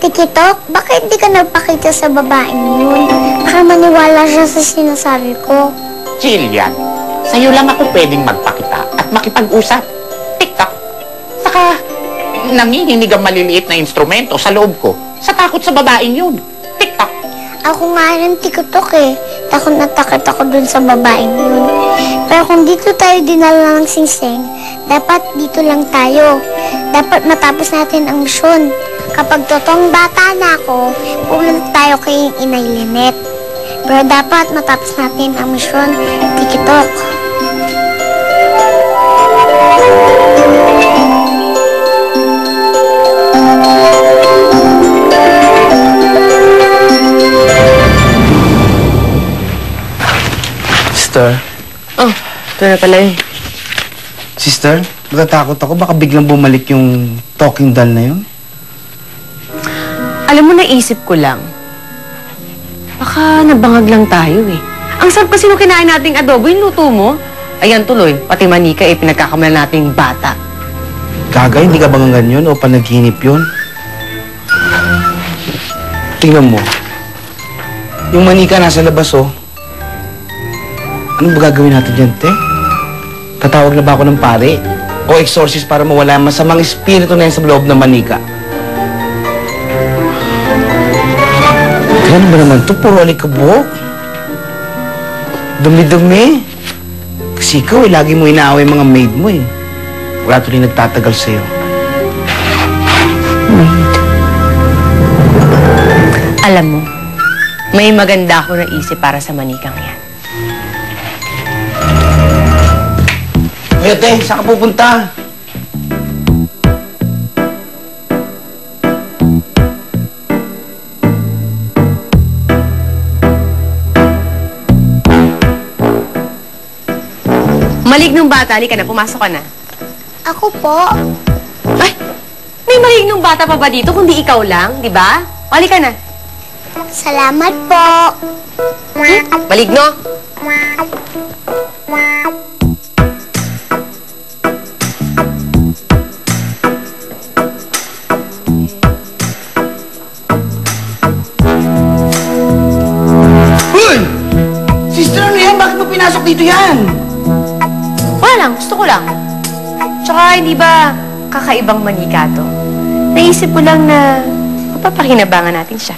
Tikitok, bakit di ka nagpakita sa babaeng yun? Baka maniwala siya sa sinasabi ko. Jillian, sa'yo lang ako pwedeng magpakita at makipag-usap. TikTok. Saka, nanginginig ang maliliit na instrumento sa loob ko sa takot sa babaeng yun. TikTok. Ako nga rin tikitok eh. Takot na takot ako dun sa babaeng yun. Pero kung dito tayo dinala ng singsing, dapat dito lang tayo. Dapat matapos natin ang misyon. Kapag totoong bata na ako, pumunta tayo kay Inay Lynette. Pero dapat matapos natin ang misyon, tikitok. Sister? Oh, ito na pala yun. Sister, natatakot ako. Baka biglang bumalik yung talking doll na yun. Alam mo, naisip ko lang. Baka nabangag lang tayo eh. Ang sarap kasi nung kinain nating adobo, yung luto mo. Ayan tuloy, pati manika eh, pinagkakamalan nating bata. Gaga, hindi ka bangangan yun o panaginip yun? Tingnan mo. Yung manika nasa labas, oh. Ano ba gagawin natin dyan, te? Tatawag na ba ako ng pare? O exorcist para mawala ang masamang espiritu na yan sa loob ng manika? Ano ba naman ito? Puro alikabok. Dumi-dumi. Kasi ikaw eh, lagi mo inaaway mga maid mo eh. Wala tuloy nagtatagal sa'yo. Alam mo, may maganda ako naisip para sa manikang yan. Ate, saan ka pupunta? Malignong bata, halika na, pumasok ka na. Ako po. Ay, may malignong bata pa ba dito kundi ikaw lang, di ba? Halika na. Salamat po. Maligno? Hoy! Sister, ano yan? Bakit mo pinasok dito yan? Wala lang, gusto ko lang. Tsaka, hindi ba kakaibang manika to? Naisip ko lang na mapapakinabangan natin siya.